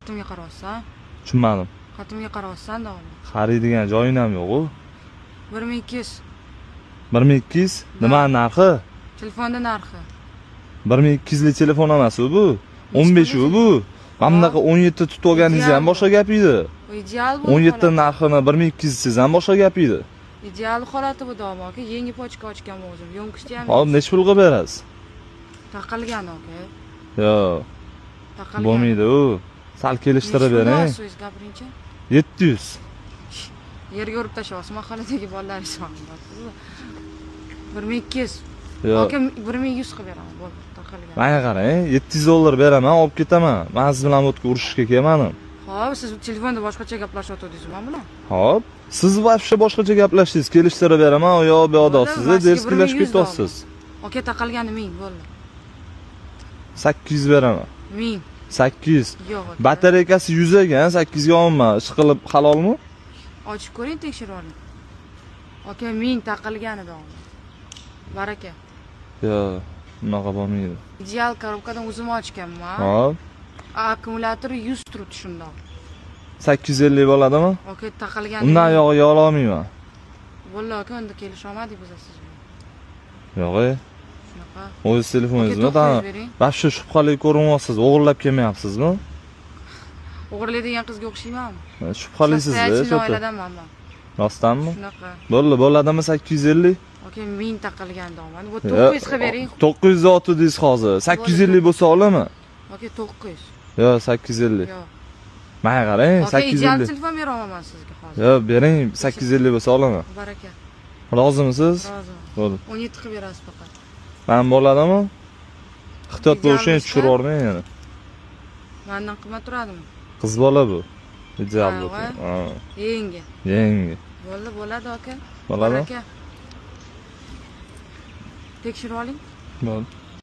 Xatimga qarayapsan. Tushunmadim. Xatimga qarayapsan davom. Qaraydigan joying ham yo'q-ku. 1200. 1200 nima narxi? Telefonda narxi. 1200 lik telefon emas bu. 15 bu. Mana bunaqa 17 tutib olganingiz ham boshqa gap edi. Ideal bu. 17 narxini 1200 siz ham boshqa gap edi. Ideal holati bu davom aka. Yangi pochka ochgan o'zim. Yo'nqishda ham. Hop, necha pulga berasiz? Taqalgan aka. Yo'q. Taqalgan. Bo'lmaydi u. Sal kelishtirib bering. So'z gapiringchi. 700. Yerga urib tashlayapsiz. Mahalladagi bolalar hisobida. 1200. Yo'q. Aka 1100 qilib beraman. Bo'ldi, taqalgan. Menga qarang, 700 dollar beraman, olib ketaman. Men siz bilan o'tga urushishga kelmadim. Xo'p, siz telefonda boshqacha gaplashyotdingiz men bilan. Hop, siz vafsha boshqacha gaplashdingiz, kelishtirib beraman, u yoq bu yoqda siz derskilashib ketyapsiz. Aka taqalgani 1000 bo'ldi. 800 beraman. 1000. 800. Yo'q. Batareykasi 100 ekan, 8 ga olma. Ish qilib halolmi? Ochib ko'ring, tekshirib oling. Aka 1000 taqalganida. Baraka. Yo'q, bunaqa bo'lmaydi. Ideal korobkadan o'zim ochganman. Hop. Akkumulyatori 100 turibdi shundoq. 850 bo'ladimi? Aka taqalgan. Undan yog'iga ola olmayman. Bo'ldi aka, unda kelisholmadik biz siz bilan. Yo'q-e. Shunaqa. O'z telefoningizmi? Aka, to'qqiz bering. Vafsha shubhali ko'rinyapsiz, o'g'irlab kelmayapsizmi? O'g'irlaydigan qizga o'xshaymanmi? Shubhalisizda, So'zda oiladanman men. Rostdanmi? Shunaqa. Bo'ladimi 850? Aka 1000 taqalgan domani. Bu 900 qilib bering. 900 otdingiz hozir. 850 bo'lsa olaman. Aka 900. Yo'q, 850. Yo'q. Menga qarang, Aka ideal 850. telefon beraman sizga hozir. Yo'q, bering, 850 bo'lsa olaman. Baraka. Rozimisiz? Rozi. Bo'ldi. 17 qilib berasiz faqat. Men bo'ladimi? Ehtiyot bo'lishing, tushirib yubormang yana. Mendan qimmat turadimi? Qiz bola bu. Ideal bu. Ha. Yangi. Yangi. Bo'ladi aka. Bo'ladi? Tekshirib oling. Bo'ldi.